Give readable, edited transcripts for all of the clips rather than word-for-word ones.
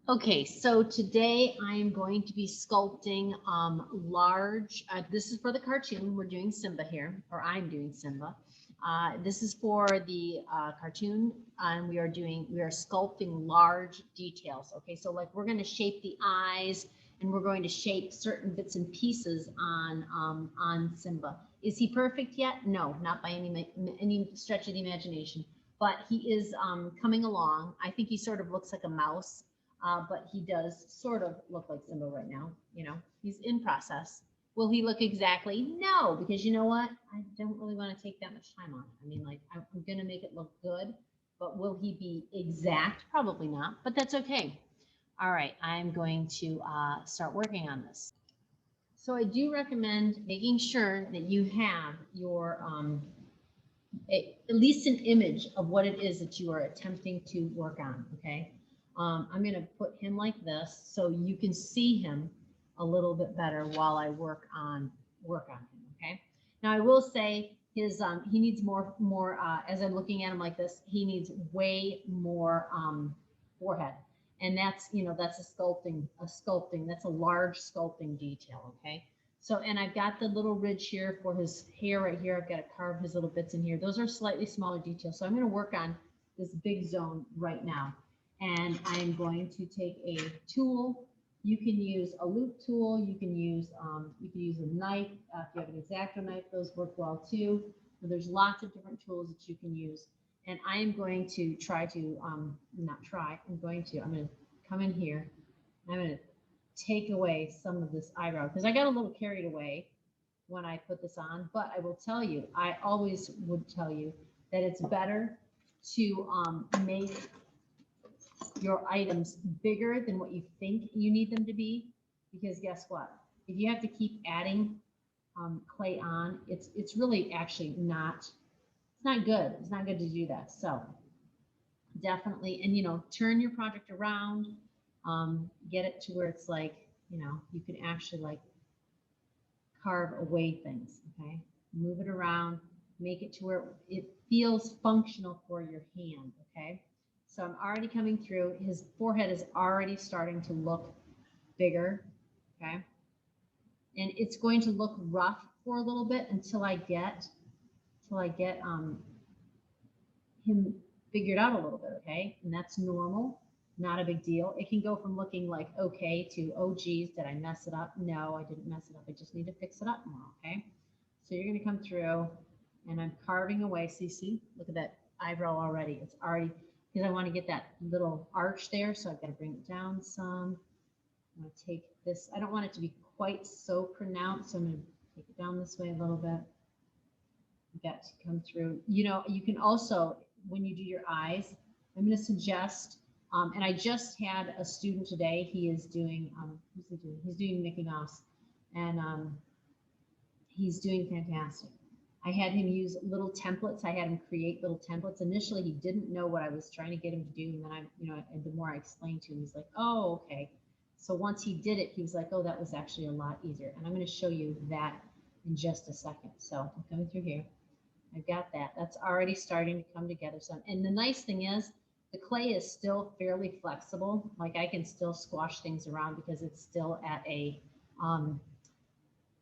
Okay, so today I am going to be sculpting large. This is for the cartoon. We're doing Simba here, or I'm doing Simba. This is for the cartoon, and we are sculpting large details. Okay, so like we're going to shape the eyes, and we're going to shape certain bits and pieces on Simba. Is he perfect yet? No, not by any stretch of the imagination. But he is coming along. I think he sort of looks like a mouse, but he does sort of look like Simba right now. He's in process. Will he look exactly? No, because you know what? I don't really want to take that much time on it. I mean, like, I'm going to make it look good, but will he be exact? Probably not, but that's okay. All right, I'm going to start working on this. So I do recommend making sure that you have your at least an image of what it is that you are attempting to work on. Okay. I'm going to put him like this so you can see him a little bit better while I work on him. Okay. Now I will say he needs more as I'm looking at him like this, he needs way more forehead. And that's a sculpting, that's a large sculpting detail. Okay. So, and I've got the little ridge here for his hair right here. I've got to carve his little bits in here. Those are slightly smaller details. So I'm going to work on this big zone right now. And I'm going to take a tool. You can use a loop tool. You can use a knife. If you have an X-Acto knife, those work well too. So there's lots of different tools that you can use. And I am going to try to, not try, I'm going to come in here. I'm going to take away some of this eyebrow because I got a little carried away when I put this on. But I will tell you, I always would tell you that it's better to make your items bigger than what you think you need them to be, because guess what? If you have to keep adding clay on, it's really actually not it's not good. It's not good to do that. So definitely, and turn your project around, get it to where it's like you can actually like carve away things. Okay, move it around, make it to where it feels functional for your hand. Okay, so I'm already coming through. His forehead is already starting to look bigger. Okay, and it's going to look rough for a little bit until I get him figured out a little bit. Okay, and that's normal. Not a big deal. It can go from looking like okay to, oh geez, did I mess it up? No, I didn't mess it up. I just need to fix it up more. Okay, so you're going to come through, and I'm carving away. See, look at that eyebrow already. It's already, because I want to get that little arch there, so I've got to bring it down some. I'm going to take this. I don't want it to be quite so pronounced, so I'm going to take it down this way a little bit. You got to come through. You can also, when you do your eyes, I'm going to suggest, and I just had a student today. He is doing, who's he doing? He's doing Mickey Mouse, and he's doing fantastic. I had him use little templates. I had him create little templates. Initially, he didn't know what I was trying to get him to do, and then the more I explained to him, he's like, "Oh, okay." So once he did it, he was like, "Oh, that was actually a lot easier." And I'm going to show you that in just a second. So I'm coming through here. I've got that. That's already starting to come together some. And the nice thing is the clay is still fairly flexible. Like I can still squash things around because it's still at um,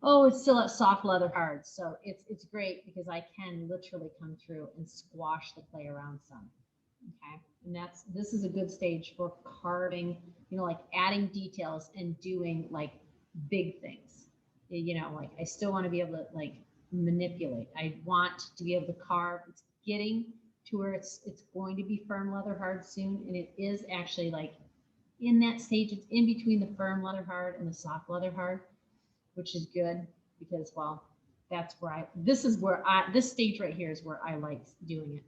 it's still at soft leather hard. So it's great because I can literally come through and squash the clay around some. Okay. And this is a good stage for carving, like adding details and doing like big things. Like I still want to be able to like manipulate. I want to be able to carve. It's getting to where it's going to be firm leather hard soon. And it is actually like in that stage, it's in between the firm leather hard and the soft leather hard, which is good because, well, this stage right here is where I like doing it.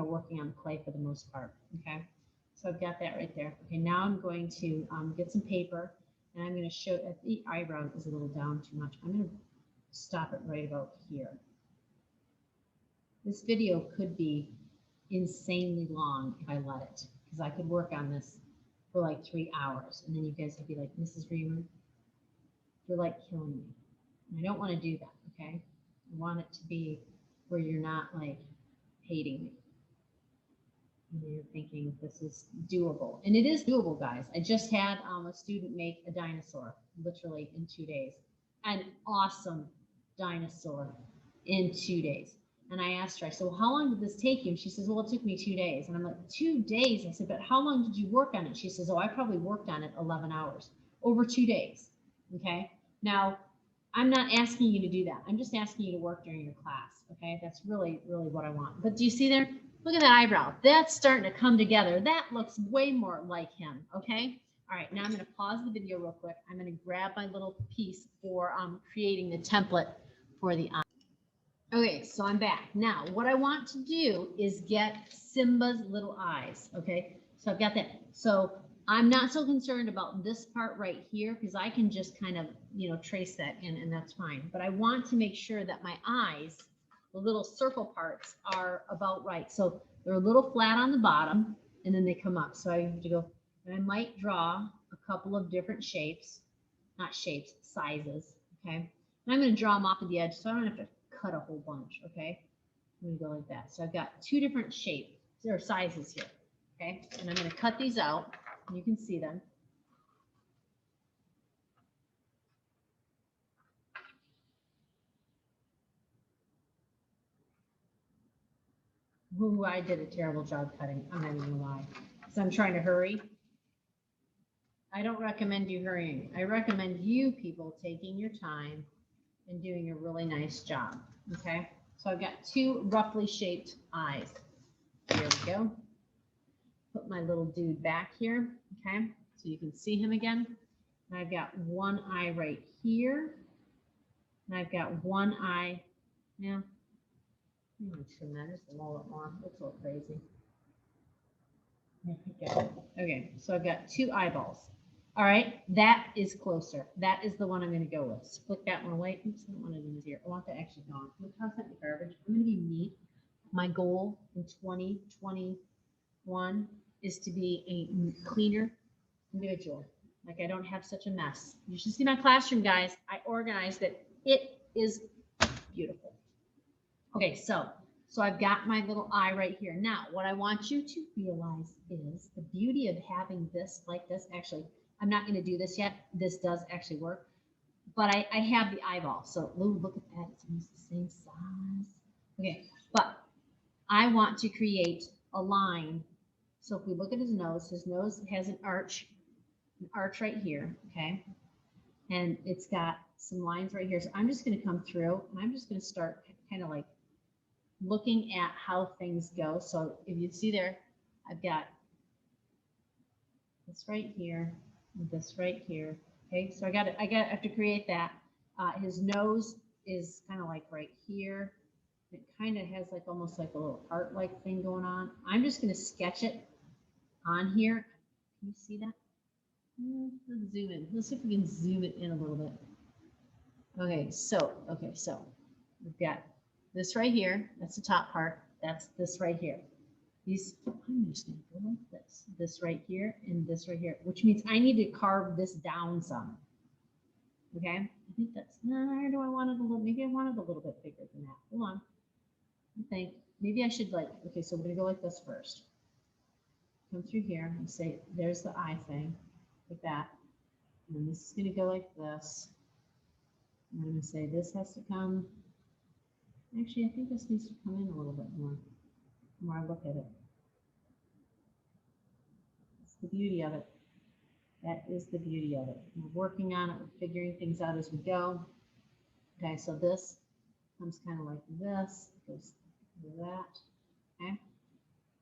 Working on clay for the most part. Okay, so I've got that right there. Okay, now I'm going to get some paper, and I'm going to show if the eyebrow is a little down too much. I'm going to stop it right about here. This video could be insanely long if I let it, because I could work on this for like 3 hours, and then you guys would be like, Mrs. Reamer, you're like killing me. And I don't want to do that. Okay, I want it to be where you're not like hating me. You're thinking this is doable, and it is doable, guys. I just had a student make a dinosaur literally in 2 days, an awesome dinosaur in 2 days. And I asked her, I said, well, how long did this take you? And she says, well, it took me 2 days. And I'm like, 2 days? I said, but how long did you work on it? She says, oh, I probably worked on it 11 hours over 2 days. Okay. Now, I'm not asking you to do that. I'm just asking you to work during your class. Okay. That's really, really what I want. But do you see there? Look at that eyebrow. That's starting to come together. That looks way more like him. Okay. All right. Now I'm going to pause the video real quick. I'm going to grab my little piece for creating the template for the eye. Okay, so I'm back. Now, what I want to do is get Simba's little eyes, okay? So I've got that. So I'm not so concerned about this part right here because I can just kind of, trace that in and that's fine. But I want to make sure that my eyes, the little circle parts, are about right. So they're a little flat on the bottom and then they come up. So I have to go, and I might draw a couple of different shapes, not shapes, sizes, okay? And I'm going to draw them off of the edge so I don't have to cut a whole bunch, okay? I'm gonna go like that. So I've got 2 different shapes or sizes here, okay? And I'm gonna cut these out. You can see them. Ooh, I did a terrible job cutting. I'm not even gonna lie. So I'm trying to hurry. I don't recommend you hurrying. I recommend you people taking your time and doing a really nice job, okay? So I've got 2 roughly shaped eyes. Here we go. Put my little dude back here, okay? So you can see him again. And I've got 1 eye right here. And I've got 1 eye. Now, I'm going to trim that just a little bit more. Looks a little crazy. There we go. Okay, so I've got 2 eyeballs. All right, that is closer. That is the one I'm going to go with. Split that one away. Oops, I don't want it in here. I want that actually gone. I'm going to toss that in the garbage. I'm going to be neat. My goal in 2021 is to be a cleaner individual. Like I don't have such a mess. You should see my classroom, guys. I organized it. It is beautiful. Okay, so I've got my little eye right here. Now, what I want you to realize is the beauty of having this like this. Actually, I'm not going to do this yet. This does actually work. But I have the eyeball. So look at that. It's almost the same size. Okay, but I want to create a line. So if we look at his nose has an arch right here, okay? And it's got some lines right here. So I'm just going to come through and I'm just going to start kind of like looking at how things go. So if you see there, I've got this right here, this right here. Okay, so I have to create that. His nose is kind of like right here. It kind of has like almost like a little heart-like thing going on. I'm just going to sketch it on here. Can you see that? Let's zoom in. Let's see if we can zoom it in a little bit. Okay, so we've got this right here. That's the top part. That's this right here. I'm just going to go like this. This right here and this right here, which means I need to carve this down some. Okay, I think that's, no, do I want it a little, maybe I want it a little bit bigger than that. Hold on. I think maybe I should okay, so we're going to go like this first. Come through here and say, there's the eye thing, like that. And then this is going to go like this. And I'm going to say this has to come. Actually, I think this needs to come in a little bit more. The more I look at it. That's the beauty of it. That is the beauty of it. We're working on it. We're figuring things out as we go. Okay, so this comes kind of like this. Goes like that. Okay.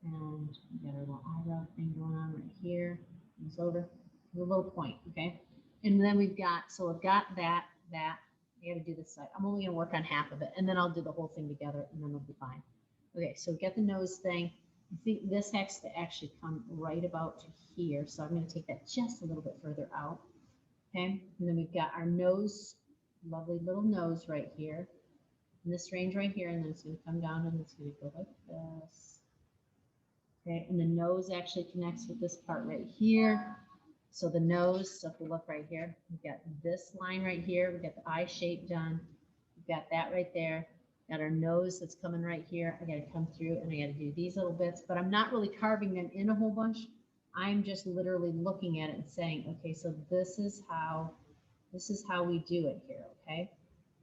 And we got our little eyebrow thing going on right here. Comes over. The little point. Okay. And then we've got, so we've got that. I got to do this side. I'm only going to work on half of it, and then I'll do the whole thing together, and then it'll be fine. Okay, so get the nose thing. I think this has to actually come right about to here, so I'm going to take that just a little bit further out. Okay, and then we've got our nose, lovely little nose right here, in this range right here, and then it's going to come down, and it's going to go like this. Okay, and the nose actually connects with this part right here. So the nose, so if we look right here, we've got this line right here. We've got the eye shape done. We've got that right there. Got our nose that's coming right here. I got to come through and I got to do these little bits, but I'm not really carving them in a whole bunch. I'm just literally looking at it and saying, okay, so this is how we do it here, okay?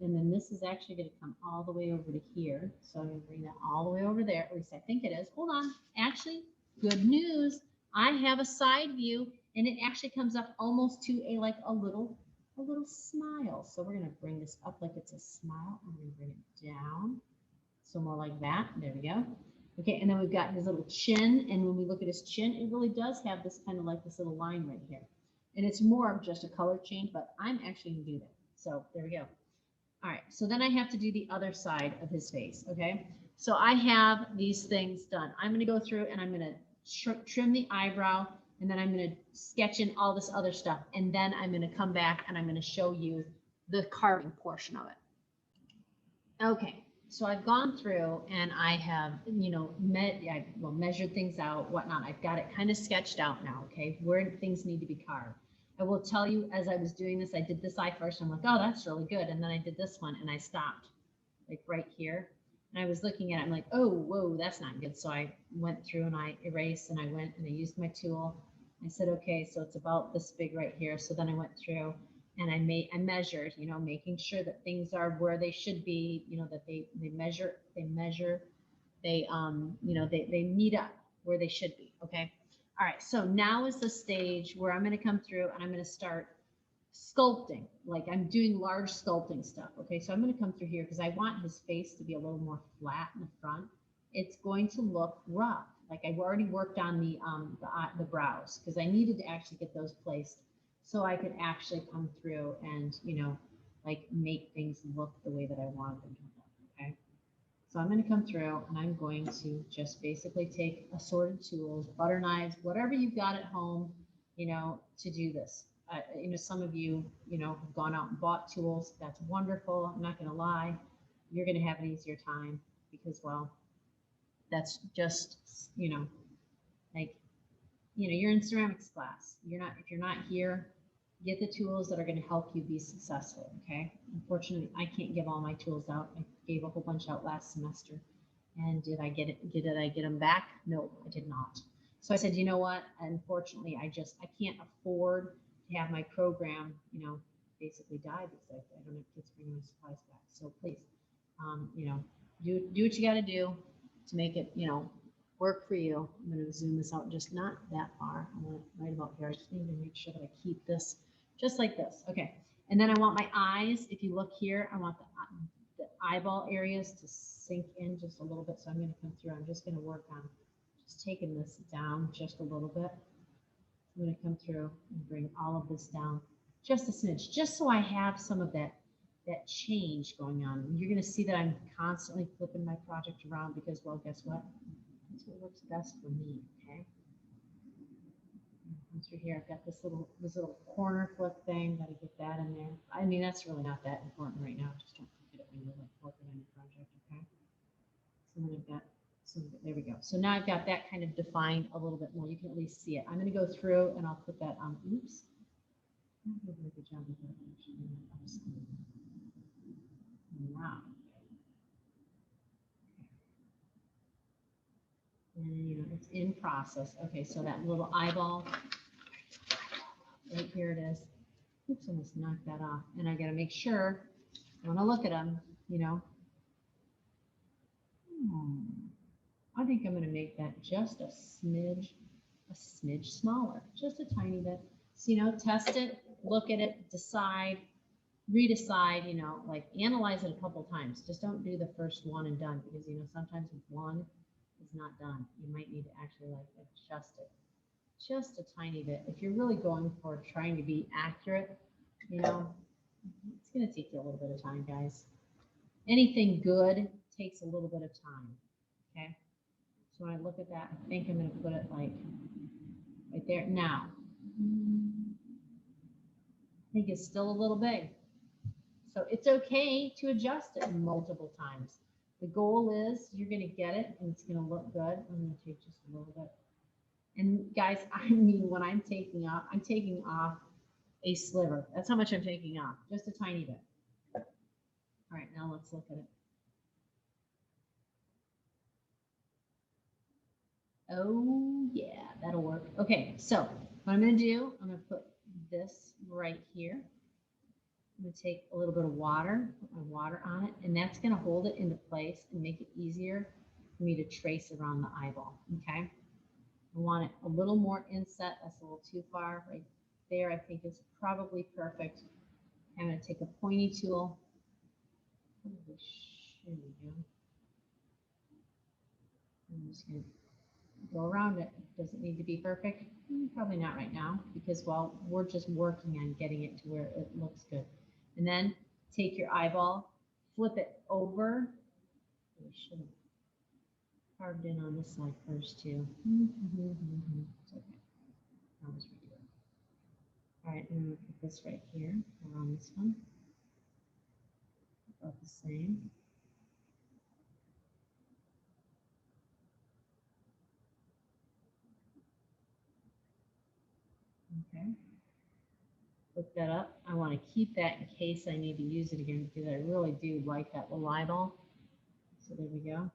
And then this is actually going to come all the way over to here. So I'm going to bring that all the way over there. At least I think it is. Hold on. Actually, good news. I have a side view and it actually comes up almost to a little smile. So we're going to bring this up like it's a smile. I'm going to bring it down. So more like that. There we go. Okay, and then we've got his little chin. And when we look at his chin, it really does have this kind of like this little line right here. And it's more of just a color change, but I'm actually going to do that. So there we go. All right, so then I have to do the other side of his face, okay? So I have these things done. I'm going to go through and I'm going to trim the eyebrow, and then I'm going to sketch in all this other stuff. And then I'm going to come back and I'm going to show you the carving portion of it. Okay, so I've gone through and I have, measured things out, whatnot. I've got it kind of sketched out now, okay, where things need to be carved. I will tell you, as I was doing this, I did this eye first. I'm like, oh, that's really good. And then I did this one and I stopped like right here. And I was looking at it. I'm like, oh, whoa, that's not good. So I went through and I erased and I went and I used my tool. I said, okay, so it's about this big right here. So then I went through and I measured, making sure that things are where they should be, that they measure, they meet up where they should be. Okay. All right, so now is the stage where I'm going to come through and I'm going to start sculpting, like I'm doing large sculpting stuff. Okay, so I'm going to come through here because I want his face to be a little more flat in the front. It's going to look rough. Like I've already worked on the brows because I needed to actually get those placed so I could actually come through and, like make things look the way that I wanted them to look. Okay. So I'm going to come through and I'm going to just basically take assorted tools, butter knives, whatever you've got at home, to do this. Some of you, have gone out and bought tools. That's wonderful. I'm not going to lie. You're going to have an easier time because, well, that's just, you're in ceramics class. If you're not here, get the tools that are going to help you be successful. Okay. Unfortunately, I can't give all my tools out. I gave a whole bunch out last semester. And did I get them back? No, I did not. So I said, you know what? Unfortunately, I can't afford to have my program, basically die because I don't have kids bringing my supplies back. So please, do what you got to do to make it, work for you. I'm going to zoom this out just not that far. I'm going to right about here. I just need to make sure that I keep this just like this. Okay. And then I want my eyes. If you look here, I want the eyeball areas to sink in just a little bit. So I'm going to come through. I'm just going to work on just taking this down just a little bit. I'm going to come through and bring all of this down just a smidge, just so I have some of that change going on. And you're going to see that I'm constantly flipping my project around because, well, guess what? That's what works best for me. Okay. Through here, I've got this little corner flip thing. Got to get that in there. I mean, that's really not that important right now. Just don't forget it when you're working on your project. Okay. So then I've got. So there we go. So now I've got that kind of defined a little bit more. You can at least see it. I'm going to go through and I'll put that on. Oops. I did a very good job of that. Now. And it's in process. Okay, so that little eyeball, right here it is. Oops, I almost knocked that off. And I got to make sure when I look at them, I think I'm going to make that just a smidge smaller, just a tiny bit. So, test it, look at it, decide, redecide, like analyze it a couple times. Just don't do the first one and done because, sometimes with one is not done. You might need to actually like adjust it just a tiny bit. If you're really going for trying to be accurate, it's going to take you a little bit of time, guys. Anything good takes a little bit of time. Okay. So when I look at that, I think I'm going to put it like right there. Now, I think it's still a little big. So it's okay to adjust it multiple times. The goal is you're going to get it and it's going to look good. I'm going to take just a little bit. And guys, I mean, when I'm taking off a sliver. That's how much I'm taking off, just a tiny bit. All right, now let's look at it. Oh yeah, that'll work. Okay, so what I'm gonna do, I'm gonna put this right here. I'm gonna take a little bit of water, put my water on it, and that's gonna hold it into place and make it easier for me to trace around the eyeball, okay? I want it a little more inset. That's a little too far right there. I think is probably perfect. I'm gonna take a pointy tool. There we go. I'm just gonna go around it. Does it need to be perfect? Probably not right now because, well, we're just working on getting it to where it looks good. And then take your eyeball, flip it over. We should have carved in on this side first too. It's okay. I'll just redo it. All right, I'm going to put this right here around this one. About the same. Okay. Look that up. I want to keep that in case I need to use it again because I really do like that little eyeball. So there we go.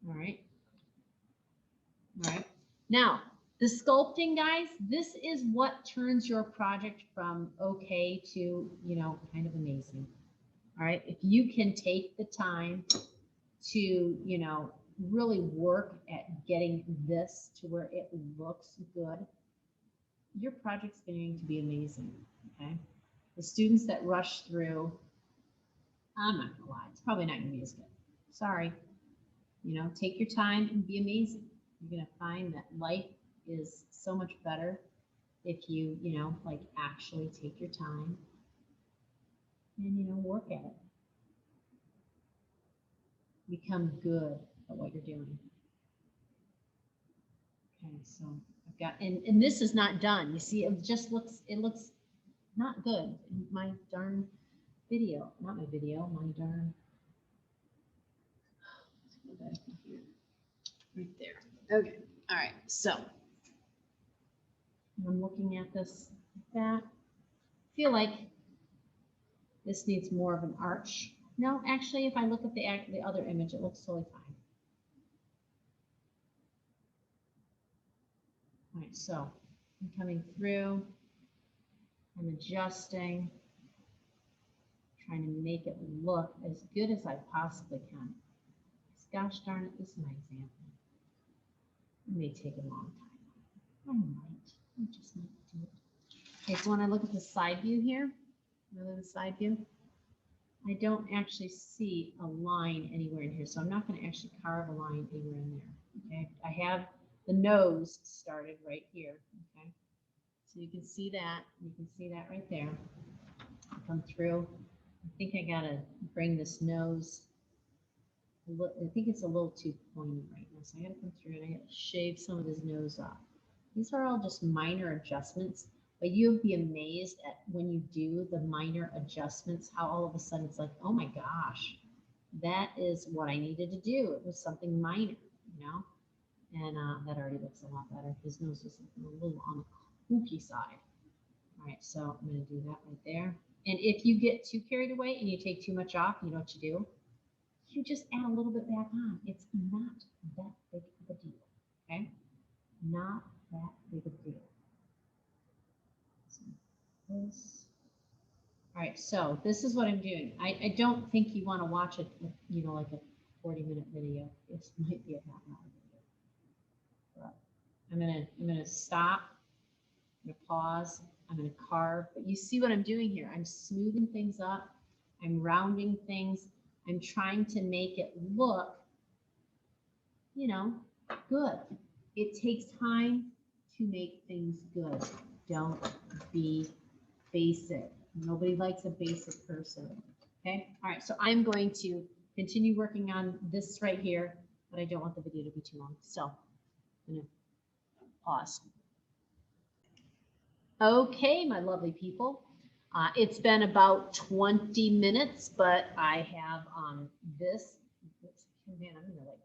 All right. All right. Now, the sculpting, guys, this is what turns your project from okay to, you know, kind of amazing. All right. If you can take the time to, you know, really work at getting this to where it looks good, your project's going to be amazing. Okay. The students that rush through, I'm not gonna lie, it's probably not gonna be as good. Sorry. You know, take your time and be amazing. You're gonna find that life is so much better if you, you know, like actually take your time and, you know, work at it. Become good at what you're doing. Okay, so I've got, and this is not done. You see, it looks not good in my darn video. Not my video, my darn. Let's go back here. Right there. Okay. All right. So I'm looking at this like that. I feel like this needs more of an arch. No, actually, if I look at the other image, it looks totally fine. All right, so I'm coming through. I'm adjusting, trying to make it look as good as I possibly can. Gosh darn it, this is my example. It may take a long time. I just might do it. Okay, so when I look at the side view here, another side view, I don't actually see a line anywhere in here, so I'm not going to actually carve a line anywhere in there. Okay, I have the nose started right here. Okay, so you can see that. You can see that right there. I'll come through. I think I gotta bring this nose. I think it's a little too pointy right now, so I gotta come through and I gotta shave some of his nose off. These are all just minor adjustments, but you'll be amazed at when you do the minor adjustments, how all of a sudden it's like, oh my gosh, that is what I needed to do. It was something minor, you know, and that already looks a lot better. His nose is a little on the kooky side. All right, so I'm going to do that right there. And if you get too carried away and you take too much off, you know what you do? You just add a little bit back on. It's not that big of a deal, okay? Not that big of a deal. So this. All right, so this is what I'm doing. I don't think you want to watch it, you know, like a 40-minute video. This might be a half-hour video. But I'm gonna stop. I'm gonna pause. I'm gonna carve. But you see what I'm doing here? I'm smoothing things up. I'm rounding things. I'm trying to make it look, you know, good. It takes time to make things good. Don't be basic. Nobody likes a basic person. Okay. All right. So I'm going to continue working on this right here, but I don't want the video to be too long. So I'm going to pause. Okay, my lovely people. It's been about 20 minutes, but I have this. Man, I'm gonna like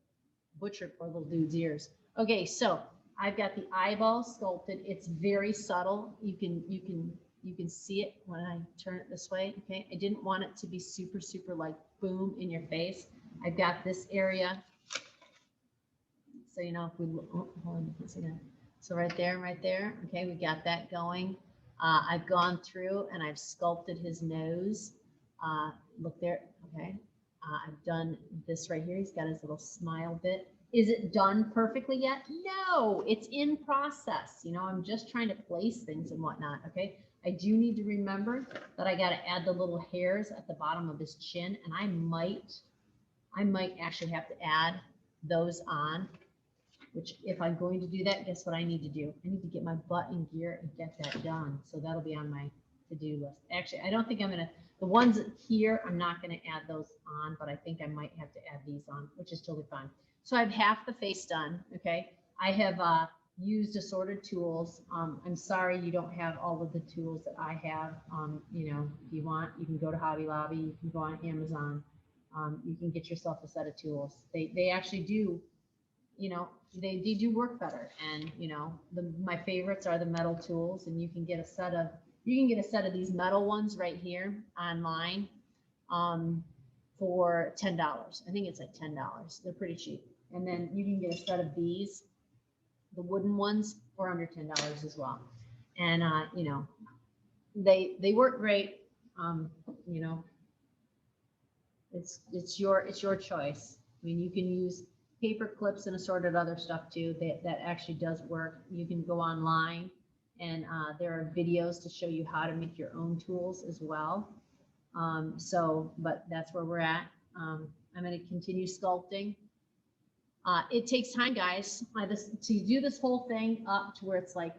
butcher poor little dude's ears. Okay, so I've got the eyeball sculpted. It's very subtle. You can see it when I turn it this way. Okay, I didn't want it to be super like boom in your face. I've got this area So, you know, if we, oh, hold on a second. So right there, okay, we got that going. I've gone through and I've sculpted his nose. Look there, okay. I've done this right here. He's got his little smile bit. Is it done perfectly yet? No, it's in process. You know, I'm just trying to place things and whatnot, okay. I do need to remember that I got to add the little hairs at the bottom of his chin, and I might actually have to add those on, which if I'm going to do that, guess what I need to do? I need to get my butt in gear and get that done. So that'll be on my to-do list. Actually, I don't think I'm gonna, the ones here, I'm not gonna add those on, but I think I might have to add these on, which is totally fine. So I have half the face done, okay? I have used assorted tools. I'm sorry you don't have all of the tools that I have. You know, if you want, you can go to Hobby Lobby, you can go on Amazon. You can get yourself a set of tools. They actually do, you know, they do work better. And you know, my favorites are the metal tools, and you can get a set of these metal ones right here online for $10. I think it's like $10. They're pretty cheap. And then you can get a set of these, the wooden ones, for under $10 as well. And you know, they work great. You know, it's your choice. I mean, you can use paper clips and assorted other stuff too. That actually does work. You can go online, and there are videos to show you how to make your own tools as well. But that's where we're at. I'm going to continue sculpting. It takes time, guys. To do this whole thing up to where it's like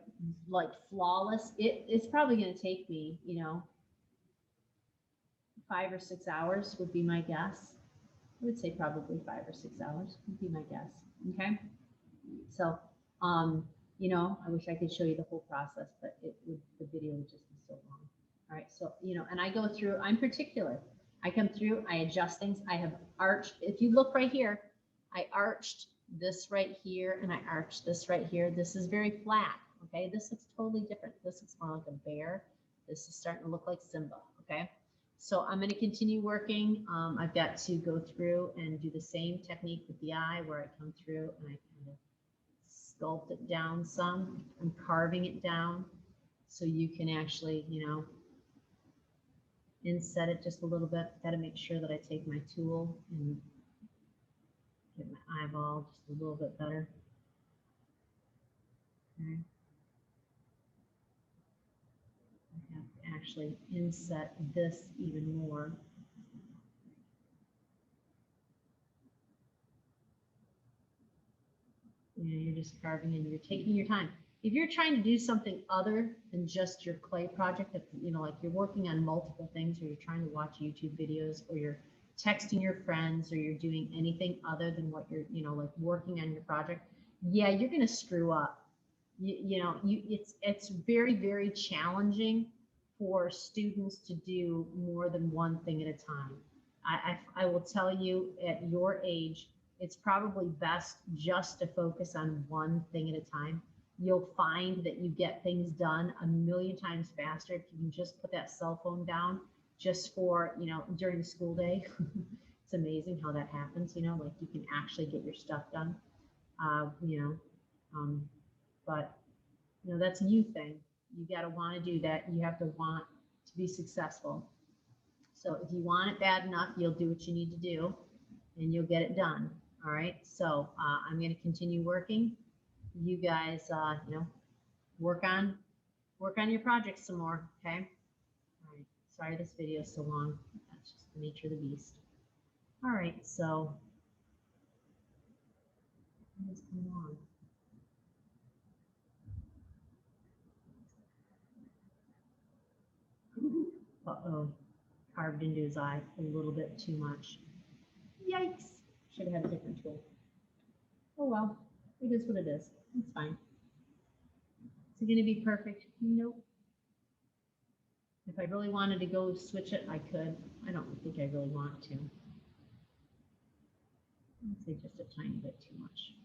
flawless. It's probably going to take me, you know, 5 or 6 hours would be my guess. I would say probably 5 or 6 hours would be my guess. Okay. So, you know, I wish I could show you the whole process, but the video would just be so long. All right. So, you know, and I go through, I'm particular. I come through, I adjust things. I have arched. If you look right here, I arched this right here and I arched this right here. This is very flat. Okay. This looks totally different. This looks more like a bear. This is starting to look like Simba. Okay. So I'm going to continue working. I've got to go through and do the same technique with the eye, where I come through and I kind of sculpt it down some. I'm carving it down so you can actually, you know, inset it just a little bit. Got to make sure that I take my tool and get my eyeball just a little bit better. Okay. I have to actually inset this even more. You know, you're just carving and you're taking your time. If you're trying to do something other than just your clay project, that, you know, like you're working on multiple things, or you're trying to watch YouTube videos, or you're texting your friends, or you're doing anything other than what you're, you know, like working on your project, yeah, you're going to screw up. It's very, very challenging for students to do more than one thing at a time. I will tell you, at your age, it's probably best just to focus on one thing at a time. You'll find that you get things done a million times faster if you can just put that cell phone down just for, you know, during the school day. It's amazing how that happens, you know, like you can actually get your stuff done. But you know, that's a you thing. You got to want to do that. You have to want to be successful. So if you want it bad enough, you'll do what you need to do and you'll get it done. All right. So I'm going to continue working. You guys, you know, work on your projects some more. Okay. All right. Sorry this video is so long. That's just the nature of the beast. All right. So what is going on? Uh-oh. Carved into his eye a little bit too much. Yikes. Should have had a different tool. Oh well, it is what it is. It's fine. Is it going to be perfect? Nope. If I really wanted to go switch it, I could. I don't think I really want to. I'd say just a tiny bit too much.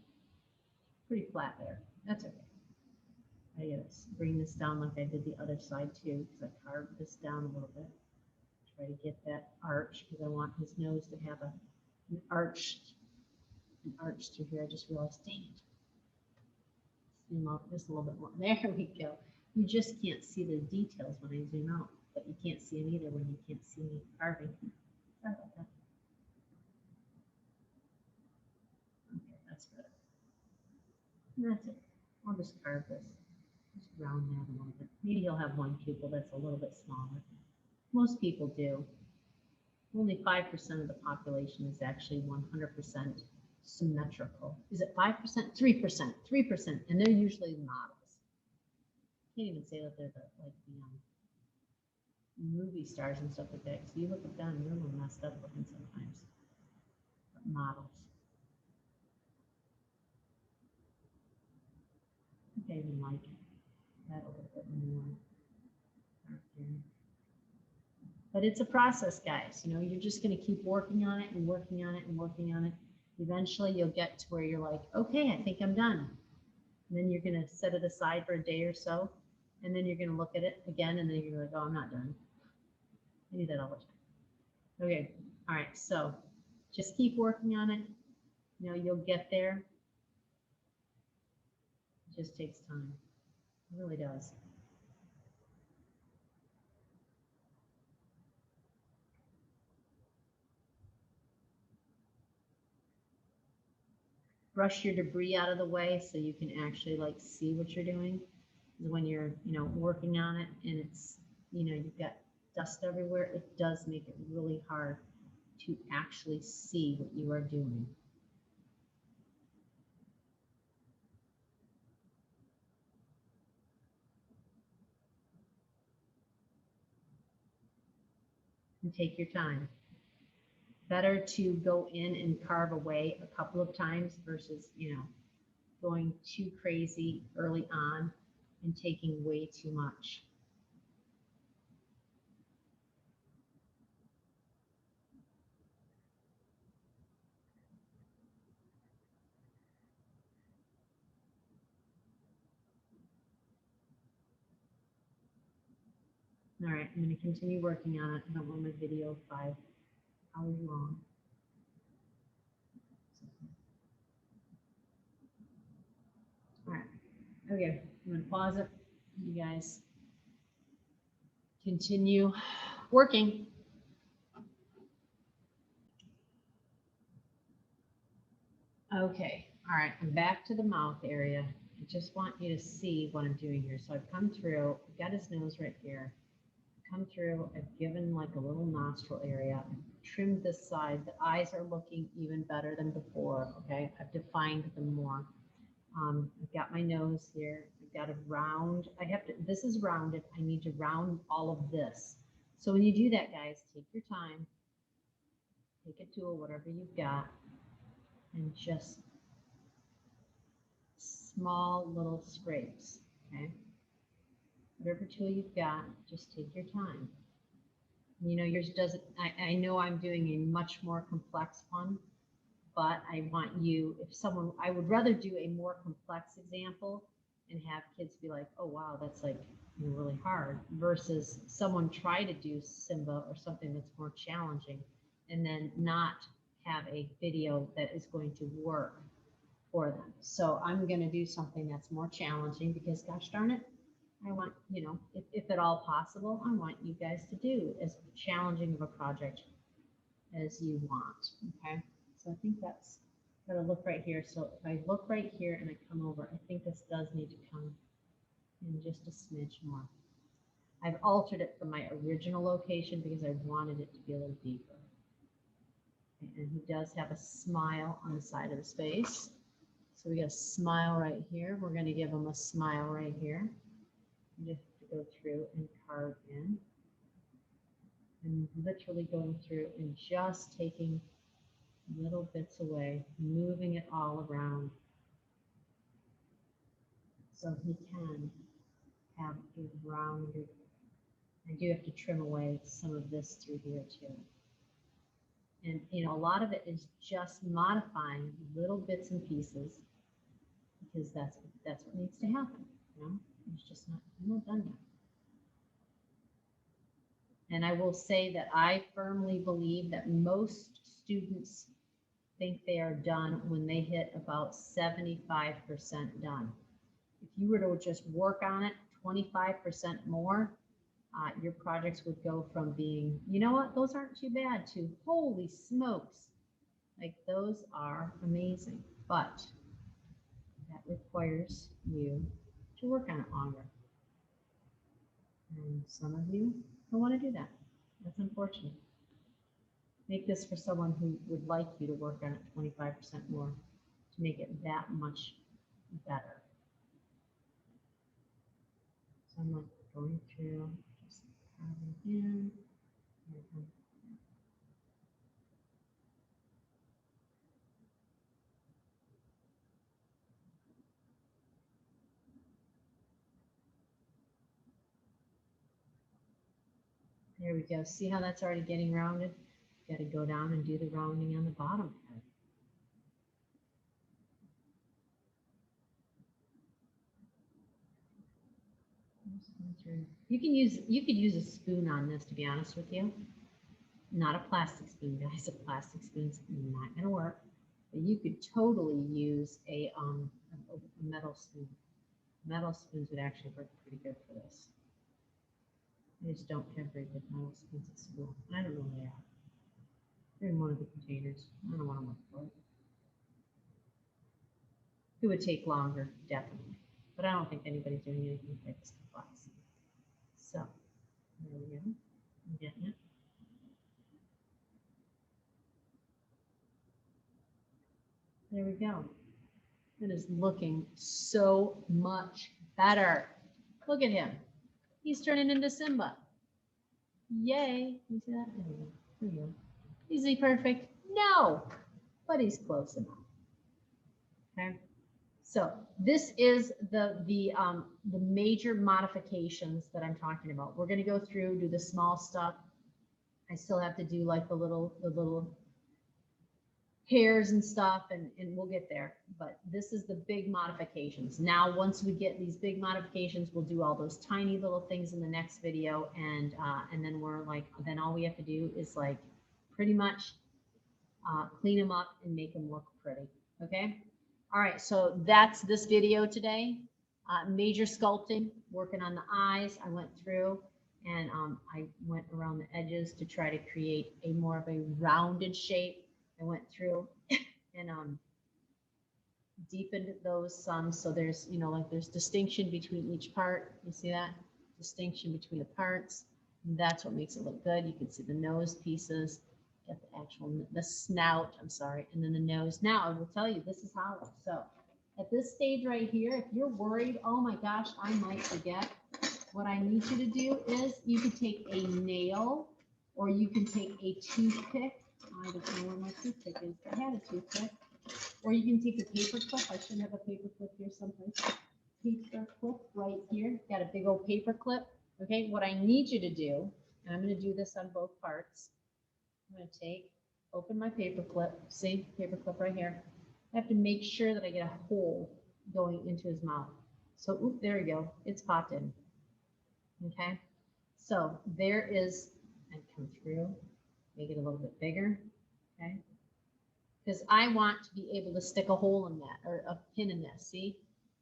Pretty flat there. That's okay. I gotta bring this down like I did the other side too, because I carved this down a little bit. Try to get that arch, because I want his nose to have an arch through here. I just realized, dang it. zoom out just a little bit more. There we go. You just can't see the details when I zoom out, but you can't see them either when you can't see me carving. Sorry about that. Okay, that's better. And that's it. I'll just carve this. Just round that a little bit. Maybe you'll have one pupil that's a little bit smaller. Most people do. Only 5% of the population is actually 100% symmetrical. Is it 5%? 3%. 3%. And they're usually models. Can't even say that they're like the movie stars and stuff like that. Because you look at them, they're a little messed up looking sometimes. But models. I think I even like that a little bit more. But it's a process, guys. You know, you're just going to keep working on it and working on it and working on it. Eventually, you'll get to where you're like, okay, I think I'm done. And then you're going to set it aside for a day or so. And then you're going to look at it again. And then you're like, oh, I'm not done. I do that all the time. Okay. All right. So just keep working on it. You know, you'll get there. It just takes time. It really does. Brush your debris out of the way so you can actually like see what you're doing. When you're, you know, working on it and it's, you know, you've got dust everywhere, it does make it really hard to actually see what you are doing. And take your time. Better to go in and carve away a couple of times versus, you know, going too crazy early on and taking way too much. All right, I'm going to continue working on it. I don't want my video 5 hours long. All right, okay, I'm going to pause it. You guys continue working. Okay, all right, I'm back to the mouth area. I just want you to see what I'm doing here. So I've come through, I've got his nose right here. Come through, I've given like a little nostril area, I've trimmed this side. The eyes are looking even better than before, okay? I've defined them more. I've got my nose here, I've got a round, I have to, this is rounded, I need to round all of this. So when you do that, guys, take your time, take a tool, whatever you've got, and just small little scrapes, okay? Whatever tool you've got, just take your time. You know, yours doesn't, I know I'm doing a much more complex one, but I want you, if someone, I would rather do a more complex example and have kids be like, oh, wow, that's like, you know, really hard, versus someone try to do Simba or something that's more challenging and then not have a video that is going to work for them. So I'm going to do something that's more challenging because, gosh darn it, I want, you know, if at all possible, I want you guys to do as challenging of a project as you want, okay? So I think that's got to look right here. So if I look right here and I come over, I think this does need to come in just a smidge more. I've altered it from my original location because I wanted it to be a little deeper. And he does have a smile on the side of his face. So we got a smile right here. We're going to give him a smile right here. You just have to go through and carve in. And literally going through and just taking little bits away, moving it all around. So he can have a rounded, I do have to trim away some of this through here too. And, you know, a lot of it is just modifying little bits and pieces because that's what needs to happen, you know? It's just not, I'm not done yet. And I will say that I firmly believe that most students think they are done when they hit about 75% done. if you were to just work on it 25% more, your projects would go from being, you know what, those aren't too bad, to holy smokes, like those are amazing. But that requires you to work on it longer. And some of you don't want to do that. That's unfortunate. Make this for someone who would like you to work on it 25% more to make it that much better. So I'm like going to just carving in. There we go. See how that's already getting rounded? Got to go down and do the rounding on the bottom head. You could use a spoon on this, to be honest with you. Not a plastic spoon, guys. A plastic spoon's not gonna work. But you could totally use a metal spoon. Metal spoons would actually work pretty good for this. I just don't have very good metal spoons at school. I don't know where they are. They're in one of the containers. I don't want to look for it. It would take longer, definitely. But I don't think anybody's doing anything like this class. So, there we go. I'm getting it. There we go. It is looking so much better. Look at him. He's turning into Simba. Yay. You see that? There we go. There we go. Is he perfect? No, but he's close enough. Okay. So this is the major modifications that I'm talking about. We're going to go through, do the small stuff. I still have to do like the little hairs and stuff, and we'll get there. But this is the big modifications. Now, once we get these big modifications, we'll do all those tiny little things in the next video, and then we're like, then all we have to do is like pretty much clean them up and make them look pretty. Okay. All right, so that's this video today. Major sculpting, working on the eyes. I went through and I went around the edges to try to create a more of a rounded shape. I went through and deepened those some, so there's, you know, like there's distinction between each part. You see that? Distinction between the parts. And that's what makes it look good. You can see the nose pieces. Get the snout, I'm sorry, and then the nose. Now I will tell you, this is hollow. So at this stage right here, if you're worried, oh my gosh, I might forget, what I need you to do is you could take a nail or you can take a toothpick. I don't know where my toothpick is. I had a toothpick. Or you can take a paper clip. I should have a paper clip here someplace. Paper clip right here. Got a big old paper clip. Okay, what I need you to do, and I'm going to do this on both parts. I'm going to open my paper clip. See, paper clip right here. I have to make sure that I get a hole going into his mouth. So, oop, there we go. It's popped in. Okay. So there is, and come through, make it a little bit bigger. Okay. Because I want to be able to stick a hole in that, or a pin in this. See?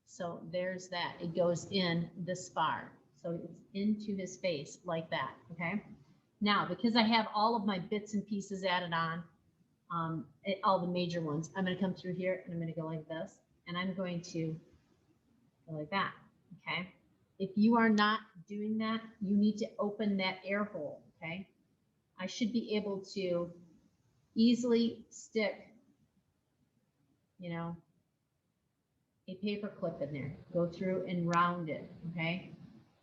So there's that. It goes in this far. So it's into his face like that. Okay. Now, because I have all of my bits and pieces added on, all the major ones, I'm going to come through here and I'm going to go like this, and I'm going to go like that, okay? If you are not doing that, you need to open that air hole, okay? I should be able to easily stick, you know, a paper clip in there, go through and round it, okay?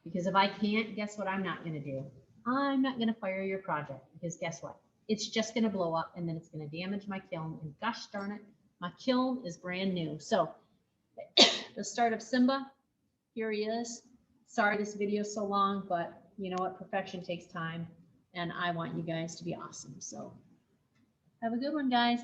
Because if I can't, guess what I'm not going to do? I'm not going to fire your project, because guess what? It's just going to blow up and then it's going to damage my kiln. And gosh darn it, my kiln is brand new. So the start of Simba, here he is. Sorry this video is so long, but you know what? Perfection takes time, and I want you guys to be awesome. So have a good one, guys.